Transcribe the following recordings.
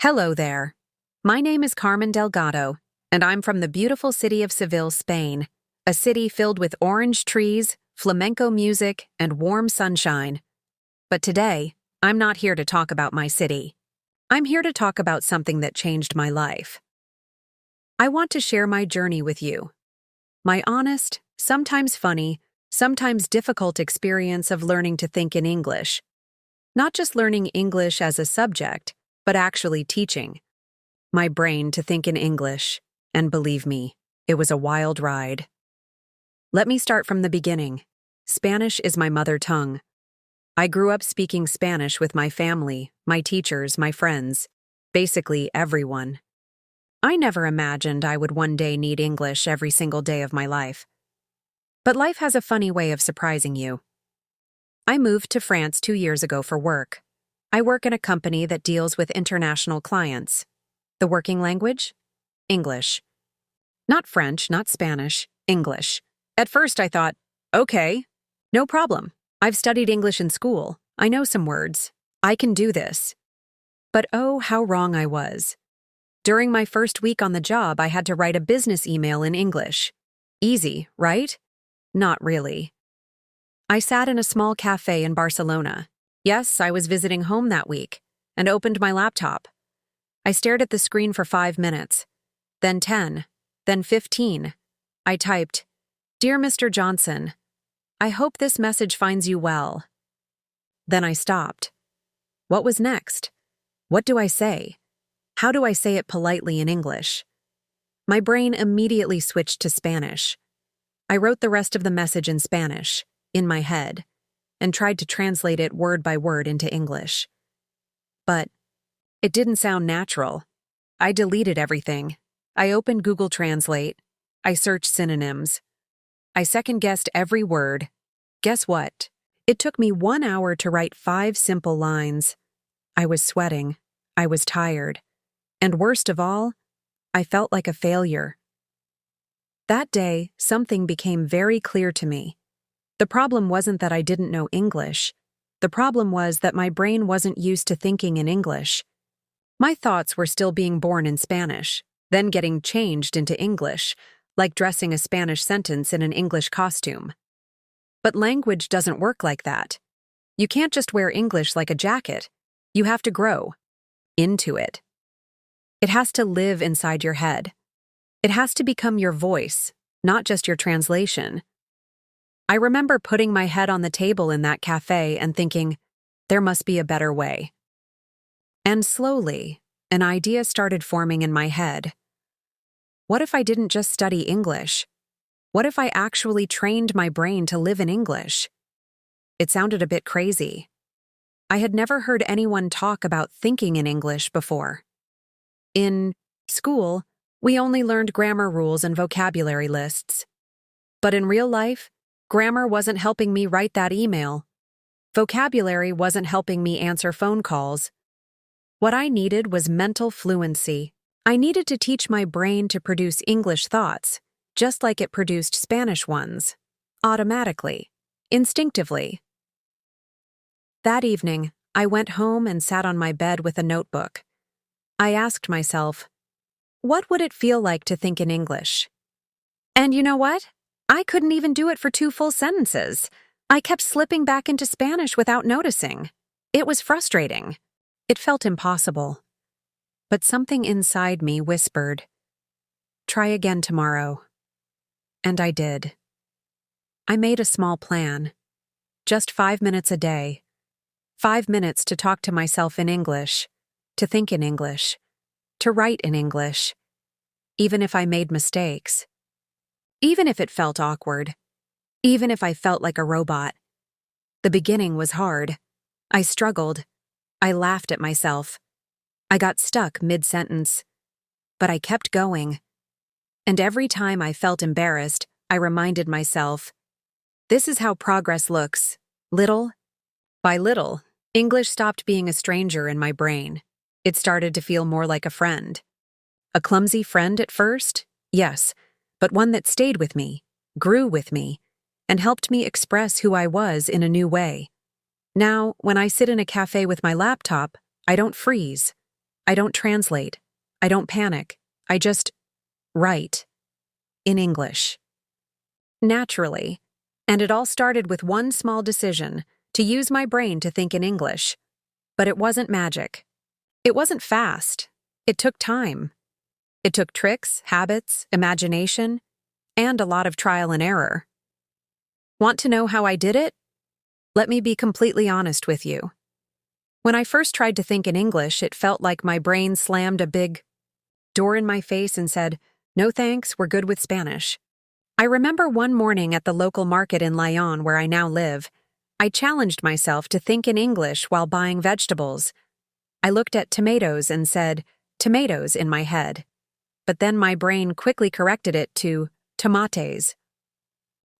Hello there. My name is Carmen Delgado, and I'm from the beautiful city of Seville, Spain, a city filled with orange trees, flamenco music, and warm sunshine. But today, I'm not here to talk about my city. I'm here to talk about something that changed my life. I want to share my journey with you. My honest, sometimes funny, sometimes difficult experience of learning to think in English. Not just learning English as a subject, but actually teaching my brain to think in English, and believe me, it was a wild ride. Let me start from the beginning. Spanish is my mother tongue. I grew up speaking Spanish with my family, my teachers, my friends, basically everyone. I never imagined I would one day need English every single day of my life. But life has a funny way of surprising you. I moved to France 2 years ago for work. I work in a company that deals with international clients. The working language? English. Not French, not Spanish, English. At first I thought, okay, no problem. I've studied English in school. I know some words. I can do this. But oh, how wrong I was. During my first week on the job, I had to write a business email in English. Easy, right? Not really. I sat in a small cafe in Barcelona. Yes, I was visiting home that week, and opened my laptop. I stared at the screen for 5 minutes, then 10, then 15. I typed, "Dear Mr. Johnson, I hope this message finds you well." Then I stopped. What was next? What do I say? How do I say it politely in English? My brain immediately switched to Spanish. I wrote the rest of the message in Spanish, in my head, and tried to translate it word by word into English. But it didn't sound natural. I deleted everything. I opened Google Translate. I searched synonyms. I second-guessed every word. Guess what? It took me 1 hour to write 5 simple lines. I was sweating. I was tired. And worst of all, I felt like a failure. That day, something became very clear to me. The problem wasn't that I didn't know English. The problem was that my brain wasn't used to thinking in English. My thoughts were still being born in Spanish, then getting changed into English, like dressing a Spanish sentence in an English costume. But language doesn't work like that. You can't just wear English like a jacket. You have to grow into it. It has to live inside your head. It has to become your voice, not just your translation. I remember putting my head on the table in that cafe and thinking, there must be a better way. And slowly, an idea started forming in my head. What if I didn't just study English? What if I actually trained my brain to live in English? It sounded a bit crazy. I had never heard anyone talk about thinking in English before. In school, we only learned grammar rules and vocabulary lists. But in real life, grammar wasn't helping me write that email. Vocabulary wasn't helping me answer phone calls. What I needed was mental fluency. I needed to teach my brain to produce English thoughts, just like it produced Spanish ones, automatically, instinctively. That evening, I went home and sat on my bed with a notebook. I asked myself, what would it feel like to think in English? And you know what? I couldn't even do it for 2 full sentences. I kept slipping back into Spanish without noticing. It was frustrating. It felt impossible. But something inside me whispered, try again tomorrow. And I did. I made a small plan. Just 5 minutes a day. 5 minutes to talk to myself in English, to think in English, to write in English, even if I made mistakes. Even if it felt awkward. Even if I felt like a robot. The beginning was hard. I struggled. I laughed at myself. I got stuck mid-sentence. But I kept going. And every time I felt embarrassed, I reminded myself, this is how progress looks. Little by little, English stopped being a stranger in my brain. It started to feel more like a friend. A clumsy friend at first? Yes. But one that stayed with me, grew with me, and helped me express who I was in a new way. Now, when I sit in a cafe with my laptop, I don't freeze. I don't translate. I don't panic. I just write in English. Naturally. And it all started with one small decision, to use my brain to think in English. But it wasn't magic. It wasn't fast. It took time. It took tricks, habits, imagination, and a lot of trial and error. Want to know how I did it? Let me be completely honest with you. When I first tried to think in English, it felt like my brain slammed a big door in my face and said, "No thanks, we're good with Spanish." I remember one morning at the local market in Lyon, where I now live, I challenged myself to think in English while buying vegetables. I looked at tomatoes and said, "tomatoes" in my head. But then my brain quickly corrected it to tomates.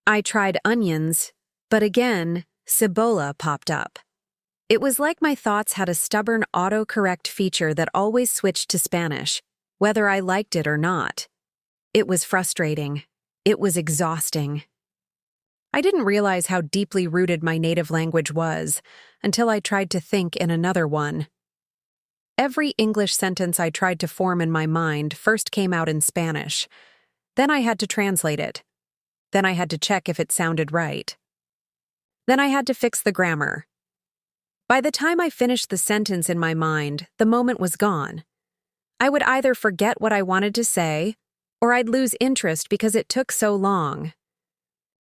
I tried onions, but again, cebola popped up. It was like my thoughts had a stubborn autocorrect feature that always switched to Spanish, whether I liked it or not. It was frustrating. It was exhausting. I didn't realize how deeply rooted my native language was until I tried to think in another one. Every English sentence I tried to form in my mind first came out in Spanish. Then I had to translate it. Then I had to check if it sounded right. Then I had to fix the grammar. By the time I finished the sentence in my mind, the moment was gone. I would either forget what I wanted to say, or I'd lose interest because it took so long.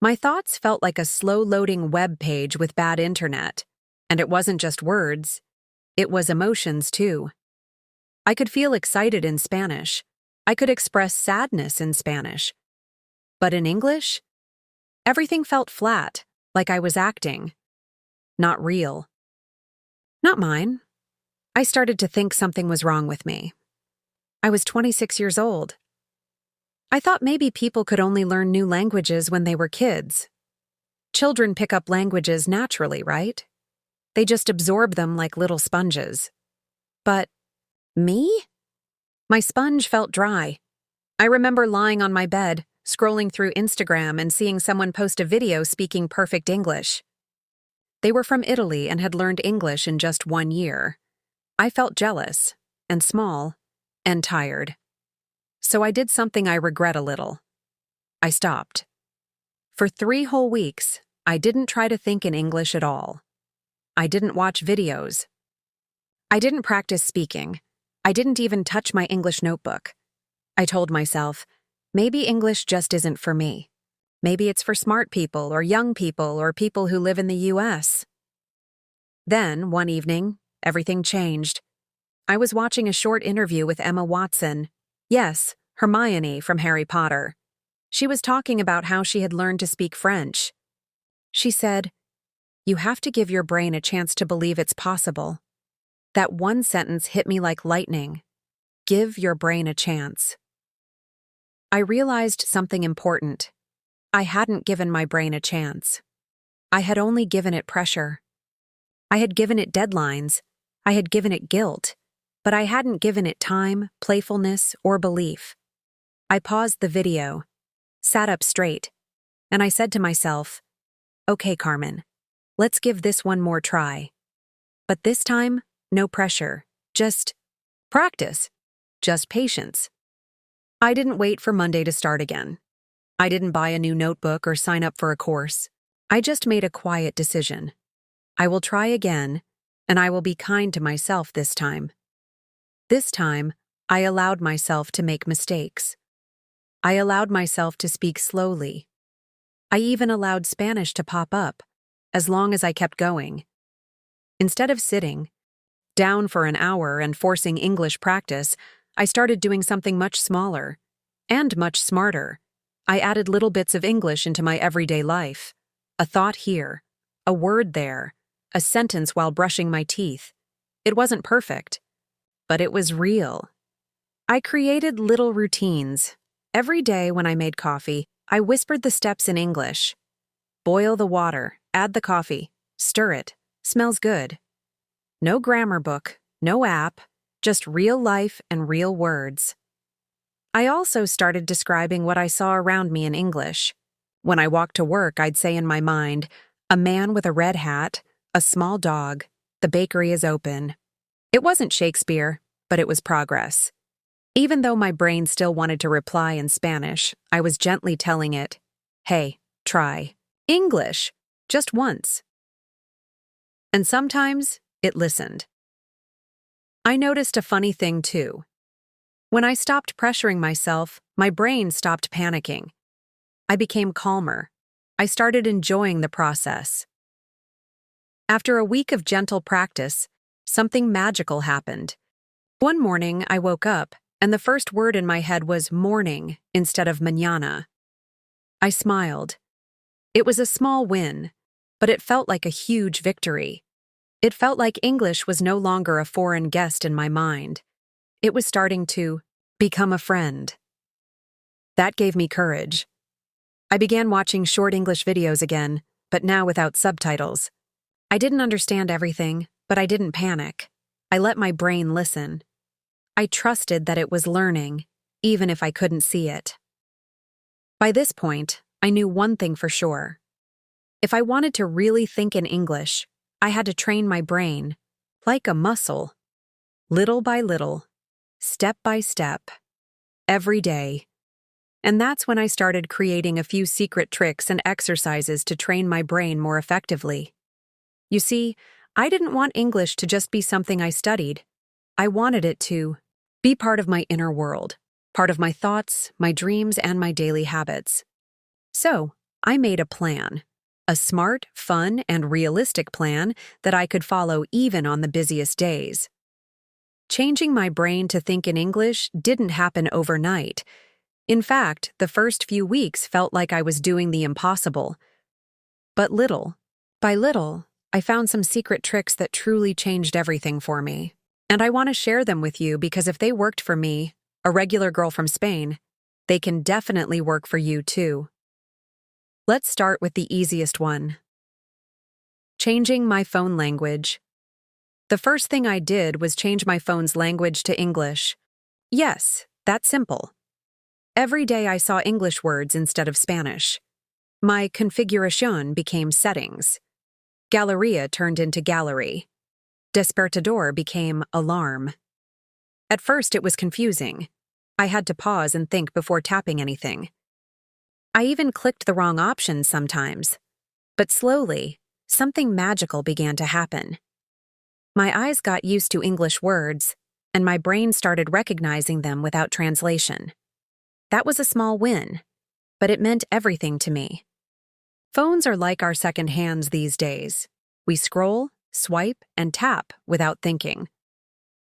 My thoughts felt like a slow-loading web page with bad internet. And it wasn't just words. It was emotions, too. I could feel excited in Spanish. I could express sadness in Spanish. But in English, everything felt flat, like I was acting. Not real. Not mine. I started to think something was wrong with me. I was 26 years old. I thought maybe people could only learn new languages when they were kids. Children pick up languages naturally, right? They just absorb them like little sponges. But me? My sponge felt dry. I remember lying on my bed, scrolling through Instagram and seeing someone post a video speaking perfect English. They were from Italy and had learned English in just 1 year. I felt jealous, and small, and tired. So I did something I regret a little. I stopped. For 3 whole weeks, I didn't try to think in English at all. I didn't watch videos. I didn't practice speaking. I didn't even touch my English notebook. I told myself, maybe English just isn't for me. Maybe it's for smart people or young people or people who live in the US. Then, one evening, everything changed. I was watching a short interview with Emma Watson. Yes, Hermione from Harry Potter. She was talking about how she had learned to speak French. She said, "You have to give your brain a chance to believe it's possible." That one sentence hit me like lightning. Give your brain a chance. I realized something important. I hadn't given my brain a chance. I had only given it pressure. I had given it deadlines. I had given it guilt. But I hadn't given it time, playfulness, or belief. I paused the video, sat up straight, and I said to myself, "Okay, Carmen, let's give this one more try." But this time, no pressure, just practice, just patience. I didn't wait for Monday to start again. I didn't buy a new notebook or sign up for a course. I just made a quiet decision. I will try again, and I will be kind to myself this time. This time, I allowed myself to make mistakes. I allowed myself to speak slowly. I even allowed Spanish to pop up, as long as I kept going. Instead of sitting down for an hour and forcing English practice, I started doing something much smaller and much smarter. I added little bits of English into my everyday life. A thought here, a word there, a sentence while brushing my teeth. It wasn't perfect, but it was real. I created little routines. Every day when I made coffee, I whispered the steps in English. Boil the water, add the coffee, stir it, smells good. No grammar book, no app, just real life and real words. I also started describing what I saw around me in English. When I walked to work, I'd say in my mind, "A man with a red hat, a small dog, the bakery is open." It wasn't Shakespeare. but it was progress. Even though my brain still wanted to reply in Spanish, I was gently telling it, "Hey, try English, just once." And sometimes it listened. I noticed a funny thing too. When I stopped pressuring myself, my brain stopped panicking. I became calmer. I started enjoying the process. After a week of gentle practice, something magical happened. One morning, I woke up, and the first word in my head was morning instead of mañana. I smiled. It was a small win, but it felt like a huge victory. It felt like English was no longer a foreign guest in my mind. It was starting to become a friend. That gave me courage. I began watching short English videos again, but now without subtitles. I didn't understand everything, but I didn't panic. I let my brain listen. I trusted that it was learning, even if I couldn't see it. By this point, I knew one thing for sure. If I wanted to really think in English, I had to train my brain, like a muscle, little by little, step by step, every day. And that's when I started creating a few secret tricks and exercises to train my brain more effectively. You see, I didn't want English to just be something I studied. I wanted it to be part of my inner world, part of my thoughts, my dreams, and my daily habits. So, I made a plan. A smart, fun, and realistic plan that I could follow even on the busiest days. Changing my brain to think in English didn't happen overnight. In fact, the first few weeks felt like I was doing the impossible. But little by little, I found some secret tricks that truly changed everything for me. And I want to share them with you because if they worked for me, a regular girl from Spain, they can definitely work for you too. Let's start with the easiest one. Changing my phone language. The first thing I did was change my phone's language to English. Yes, that's simple. Every day I saw English words instead of Spanish. My configuración became settings. Galeria turned into gallery. Despertador became alarm. At first it was confusing. I had to pause and think before tapping anything. I even clicked the wrong option sometimes. But slowly, something magical began to happen. My eyes got used to English words, and my brain started recognizing them without translation. That was a small win, but it meant everything to me. Phones are like our second hands these days. We scroll, swipe, and tap without thinking.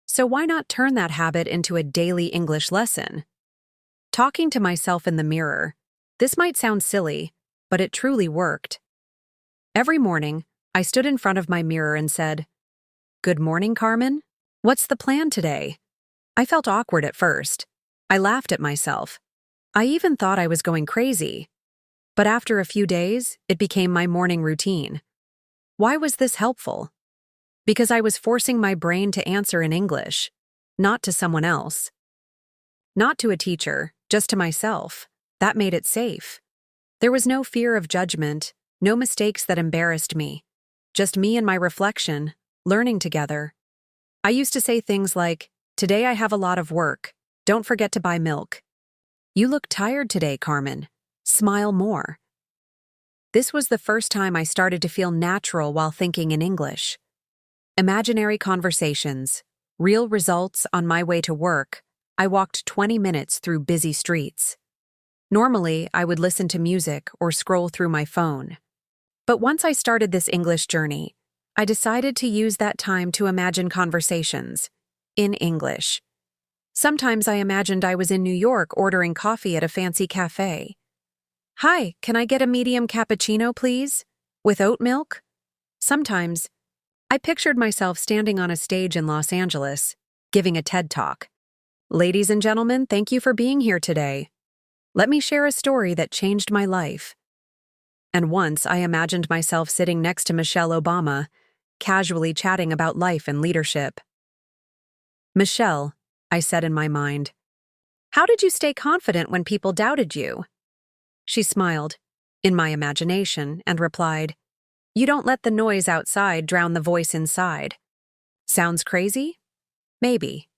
So why not turn that habit into a daily English lesson? Talking to myself in the mirror. This might sound silly, but it truly worked. Every morning, I stood in front of my mirror and said, "Good morning, Carmen. What's the plan today?" I felt awkward at first. I laughed at myself. I even thought I was going crazy. But after a few days, it became my morning routine. Why was this helpful? Because I was forcing my brain to answer in English, not to someone else. Not to a teacher, just to myself. That made it safe. There was no fear of judgment, no mistakes that embarrassed me. Just me and my reflection, learning together. I used to say things like, "Today I have a lot of work. Don't forget to buy milk." "You look tired today, Carmen. Smile more." This was the first time I started to feel natural while thinking in English. Imaginary conversations, real results on my way to work. I walked 20 minutes through busy streets. Normally, I would listen to music or scroll through my phone. But once I started this English journey, I decided to use that time to imagine conversations in English. Sometimes I imagined I was in New York ordering coffee at a fancy cafe. "Hi, can I get a medium cappuccino, please? With oat milk?" Sometimes, I pictured myself standing on a stage in Los Angeles, giving a TED Talk. "Ladies and gentlemen, thank you for being here today. Let me share a story that changed my life." And once I imagined myself sitting next to Michelle Obama, casually chatting about life and leadership. "Michelle," I said in my mind, "how did you stay confident when people doubted you?" She smiled, in my imagination, and replied, "You don't let the noise outside drown the voice inside." Sounds crazy? Maybe.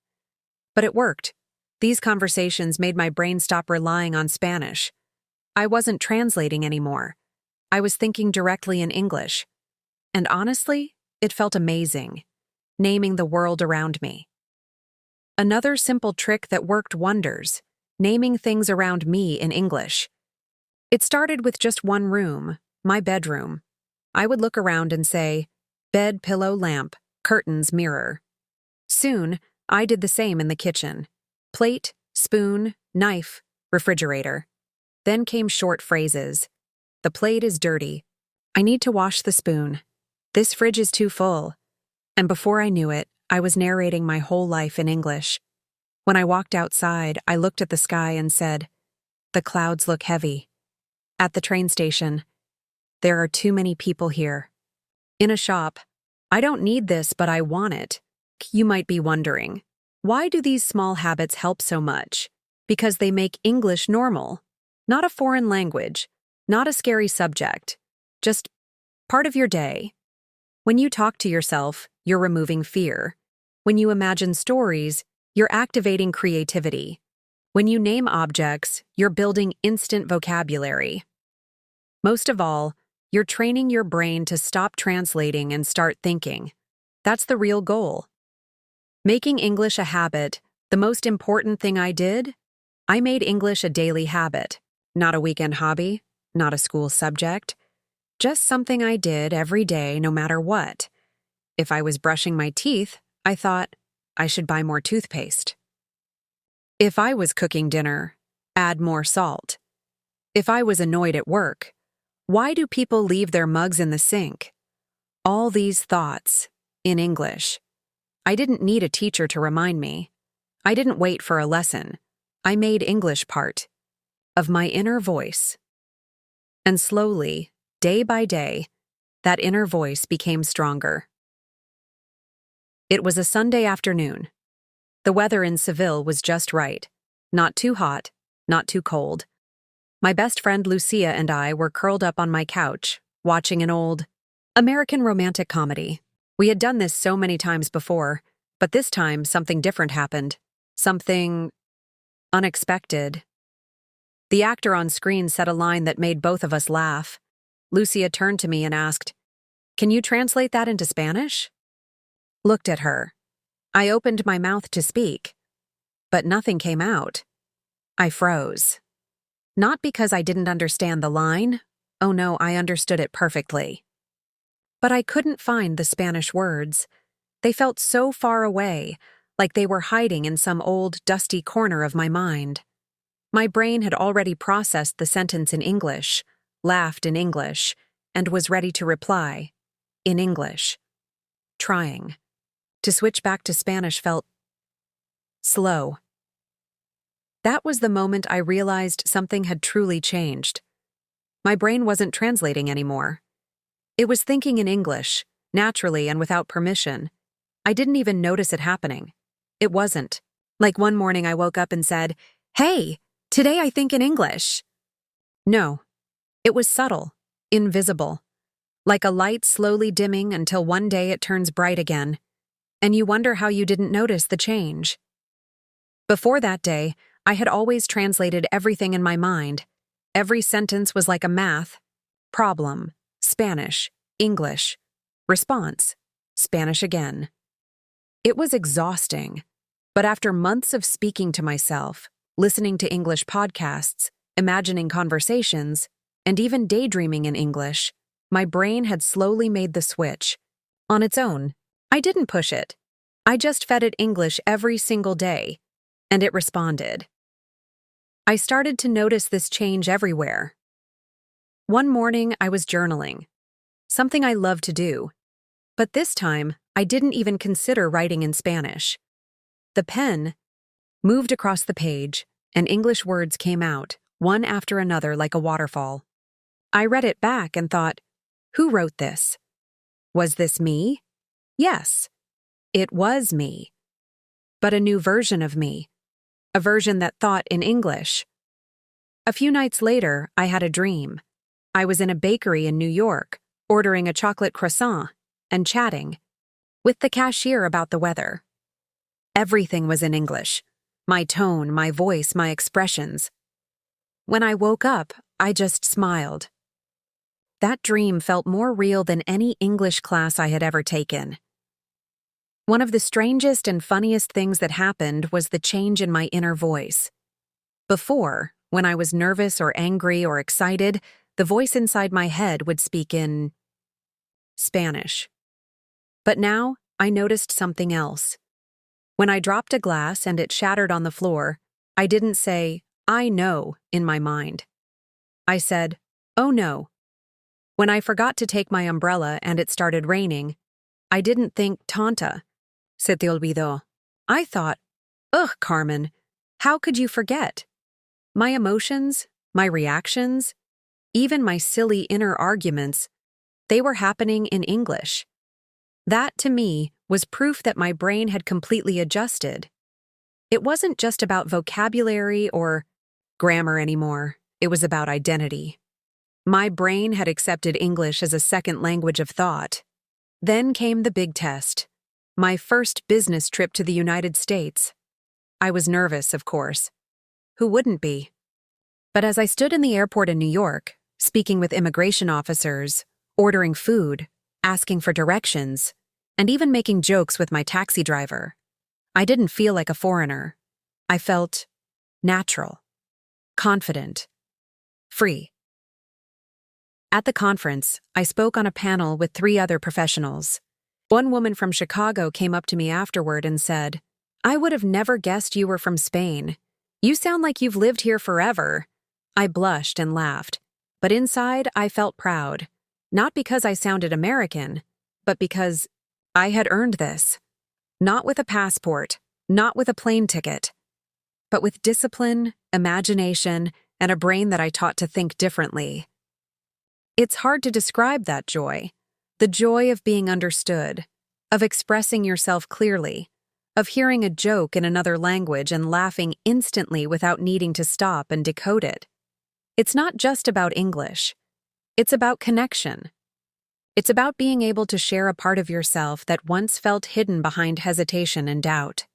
But it worked. These conversations made my brain stop relying on Spanish. I wasn't translating anymore. I was thinking directly in English. And honestly, it felt amazing, naming the world around me. Another simple trick that worked wonders, naming things around me in English. It started with just one room, my bedroom. I would look around and say, bed, pillow, lamp, curtains, mirror. Soon, I did the same in the kitchen. Plate, spoon, knife, refrigerator. Then came short phrases. The plate is dirty. I need to wash the spoon. This fridge is too full. And before I knew it, I was narrating my whole life in English. When I walked outside, I looked at the sky and said, the clouds look heavy. At the train station, there are too many people here. In a shop, I don't need this, but I want it. You might be wondering, why do these small habits help so much? Because they make English normal. Not a foreign language, not a scary subject, just part of your day. When you talk to yourself, you're removing fear. When you imagine stories, you're activating creativity. When you name objects, you're building instant vocabulary. Most of all, you're training your brain to stop translating and start thinking. That's the real goal. Making English a habit, the most important thing I did? I made English a daily habit, not a weekend hobby, not a school subject, just something I did every day no matter what. If I was brushing my teeth, I thought, I should buy more toothpaste. If I was cooking dinner, add more salt. If I was annoyed at work, why do people leave their mugs in the sink? All these thoughts, in English. I didn't need a teacher to remind me. I didn't wait for a lesson. I made English part of my inner voice. And slowly, day by day, that inner voice became stronger. It was a Sunday afternoon. The weather in Seville was just right. Not too hot, not too cold. My best friend Lucia and I were curled up on my couch, watching an old American romantic comedy. We had done this so many times before, but this time something different happened. Something unexpected. The actor on screen said a line that made both of us laugh. Lucia turned to me and asked, "Can you translate that into Spanish?" Looked at her. I opened my mouth to speak, but nothing came out. I froze. Not because I didn't understand the line. Oh no, I understood it perfectly. But I couldn't find the Spanish words. They felt so far away, like they were hiding in some old, dusty corner of my mind. My brain had already processed the sentence in English, laughed in English, and was ready to reply, in English. Trying. To switch back to Spanish felt slow. That was the moment I realized something had truly changed. My brain wasn't translating anymore. It was thinking in English, naturally and without permission. I didn't even notice it happening. It wasn't. Like one morning I woke up and said, "Hey, today I think in English." No. It was subtle, invisible. Like a light slowly dimming until one day it turns bright again. And you wonder how you didn't notice the change. Before that day, I had always translated everything in my mind. Every sentence was like a math. Problem, Spanish, English. Response, Spanish again. It was exhausting. But after months of speaking to myself, listening to English podcasts, imagining conversations, and even daydreaming in English, my brain had slowly made the switch. On its own. I didn't push it. I just fed it English every single day, and it responded. I started to notice this change everywhere. One morning, I was journaling, something I love to do, but this time, I didn't even consider writing in Spanish. The pen moved across the page, and English words came out, one after another like a waterfall. I read it back and thought, who wrote this? Was this me? Yes, it was me. But a new version of me. A version that thought in English. A few nights later, I had a dream. I was in a bakery in New York, ordering a chocolate croissant and chatting with the cashier about the weather. Everything was in English. my tone, my voice, my expressions. When I woke up, I just smiled. That dream felt more real than any English class I had ever taken. One of the strangest and funniest things that happened was the change in my inner voice. Before, when I was nervous or angry or excited, the voice inside my head would speak in Spanish. But now, I noticed something else. When I dropped a glass and it shattered on the floor, I didn't say, "I know," in my mind. I said, "Oh no." When I forgot to take my umbrella and it started raining, I didn't think, "Tonta, se te olvidó." I thought, "Ugh, Carmen, how could you forget?" My emotions, my reactions, even my silly inner arguments, they were happening in English. That, to me, was proof that my brain had completely adjusted. It wasn't just about vocabulary or grammar anymore. It was about identity. My brain had accepted English as a second language of thought. Then came the big test. My first business trip to the United States. I was nervous, of course. Who wouldn't be? But as I stood in the airport in New York, speaking with immigration officers, ordering food, asking for directions, and even making jokes with my taxi driver, I didn't feel like a foreigner. I felt natural, confident, free. At the conference, I spoke on a panel with 3 other professionals. One woman from Chicago came up to me afterward and said, "I would have never guessed you were from Spain. You sound like you've lived here forever." I blushed and laughed, but inside I felt proud, not because I sounded American, but because I had earned this. Not with a passport, not with a plane ticket, but with discipline, imagination, and a brain that I taught to think differently. It's hard to describe that joy, the joy of being understood, of expressing yourself clearly, of hearing a joke in another language and laughing instantly without needing to stop and decode it. It's not just about English. It's about connection. It's about being able to share a part of yourself that once felt hidden behind hesitation and doubt.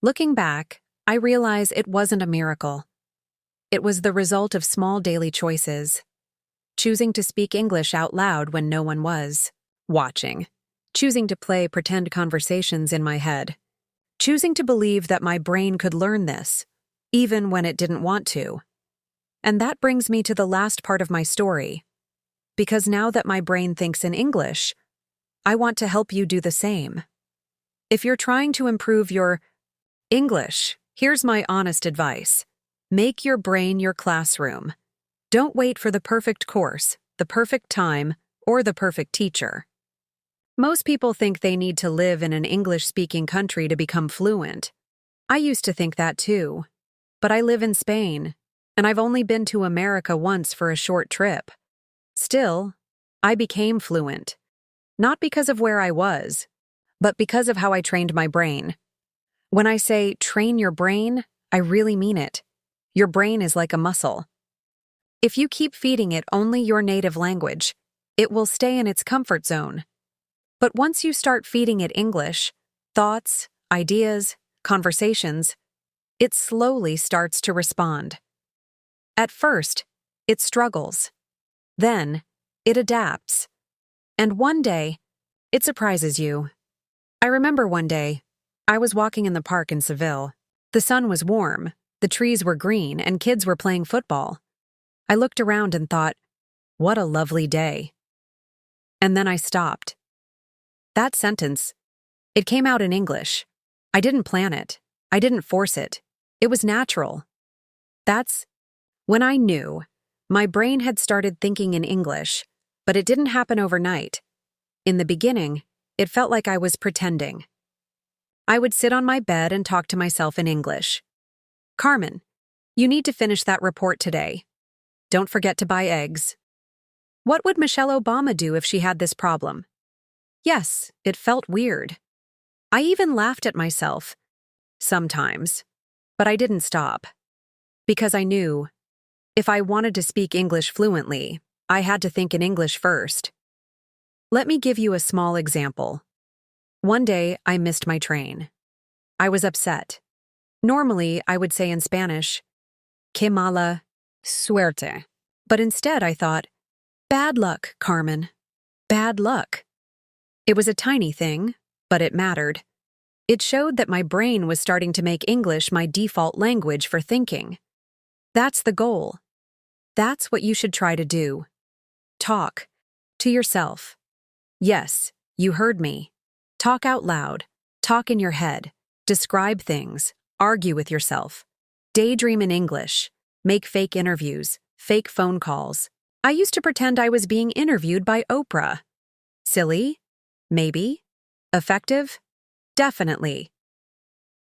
Looking back, I realize it wasn't a miracle. It was the result of small daily choices. Choosing to speak English out loud when no one was watching. Choosing to play pretend conversations in my head. Choosing to believe that my brain could learn this, even when it didn't want to. And that brings me to the last part of my story. Because now that my brain thinks in English, I want to help you do the same. If you're trying to improve your English, here's my honest advice. Make your brain your classroom. Don't wait for the perfect course, the perfect time, or the perfect teacher. Most people think they need to live in an English-speaking country to become fluent. I used to think that too. But I live in Spain, and I've only been to America once for a short trip. Still, I became fluent. Not because of where I was, but because of how I trained my brain. When I say train your brain, I really mean it. Your brain is like a muscle. If you keep feeding it only your native language, it will stay in its comfort zone. But once you start feeding it English, thoughts, ideas, conversations, it slowly starts to respond. At first, it struggles. Then, it adapts. And one day, it surprises you. I remember one day, I was walking in the park in Seville. The sun was warm, the trees were green, and kids were playing football. I looked around and thought, what a lovely day. And then I stopped. That sentence, it came out in English. I didn't plan it. I didn't force it. It was natural. That's when I knew my brain had started thinking in English, but it didn't happen overnight. In the beginning, it felt like I was pretending. I would sit on my bed and talk to myself in English. "Carmen, you need to finish that report today. Don't forget to buy eggs." What would Michelle Obama do if she had this problem? Yes, it felt weird. I even laughed at myself. Sometimes. But I didn't stop. Because I knew, if I wanted to speak English fluently, I had to think in English first. Let me give you a small example. One day, I missed my train. I was upset. Normally, I would say in Spanish, que mala suerte. But instead, I thought, bad luck, Carmen. Bad luck. It was a tiny thing, but it mattered. It showed that my brain was starting to make English my default language for thinking. That's the goal. That's what you should try to do. Talk. To yourself. Yes, you heard me. Talk out loud. Talk in your head. Describe things. Argue with yourself. Daydream in English. Make fake interviews. Fake phone calls. I used to pretend I was being interviewed by Oprah. Silly? Maybe. Effective? Definitely.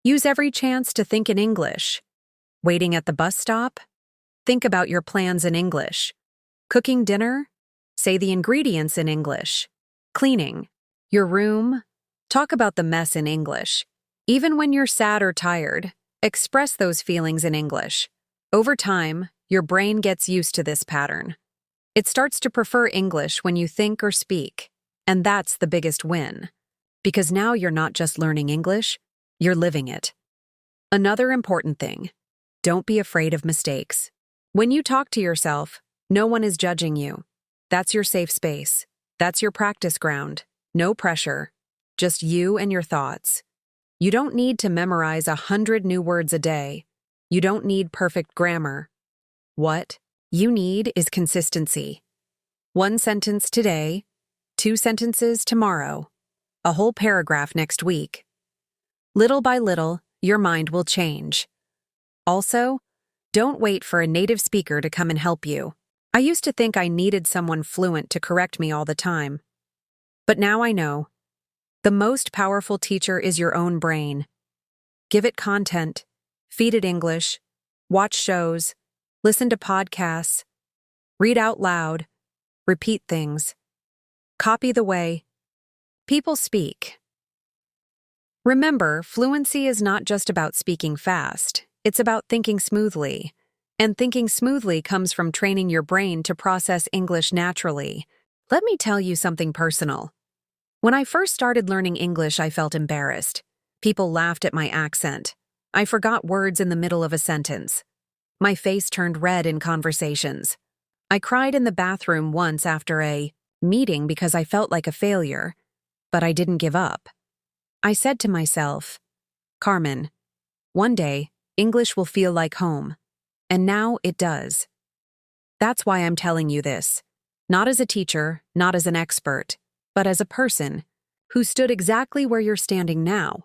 Use every chance to think in English. Waiting at the bus stop? Think about your plans in English. Cooking dinner? Say the ingredients in English. Cleaning? Your room? Talk about the mess in English. Even when you're sad or tired, express those feelings in English. Over time, your brain gets used to this pattern. It starts to prefer English when you think or speak, and that's the biggest win. Because now you're not just learning English, you're living it. Another important thing, don't be afraid of mistakes. When you talk to yourself, no one is judging you. That's your safe space. That's your practice ground. No pressure. Just you and your thoughts. You don't need to memorize 100 new words a day. You don't need perfect grammar. What you need is consistency. 1 sentence today, 2 sentences tomorrow, a whole paragraph next week. Little by little, your mind will change. Also, don't wait for a native speaker to come and help you. I used to think I needed someone fluent to correct me all the time. But now I know. The most powerful teacher is your own brain. Give it content, feed it English, watch shows, listen to podcasts, read out loud, repeat things. Copy the way people speak. Remember, fluency is not just about speaking fast, it's about thinking smoothly. And thinking smoothly comes from training your brain to process English naturally. Let me tell you something personal. When I first started learning English, I felt embarrassed. People laughed at my accent. I forgot words in the middle of a sentence. My face turned red in conversations. I cried in the bathroom once after a meeting because I felt like a failure, but I didn't give up. I said to myself, Carmen, one day, English will feel like home. And now it does. That's why I'm telling you this. Not as a teacher, not as an expert, but as a person who stood exactly where you're standing now.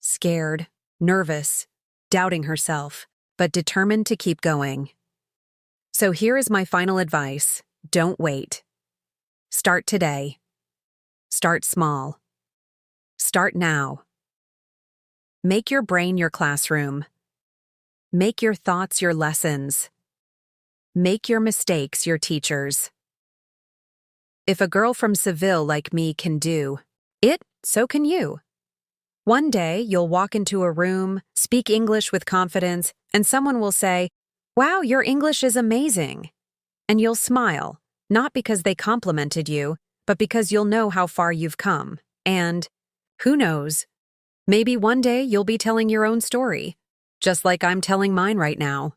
Scared, nervous, doubting herself, but determined to keep going. So here is my final advice. Don't wait. Start today. Start small. Start now. Make your brain your classroom. Make your thoughts your lessons. Make your mistakes your teachers. If a girl from Seville like me can do it, so can you. One day, you'll walk into a room, speak English with confidence, and someone will say, "Wow, your English is amazing." And you'll smile, not because they complimented you, but because you'll know how far you've come. And, who knows, maybe one day you'll be telling your own story, just like I'm telling mine right now.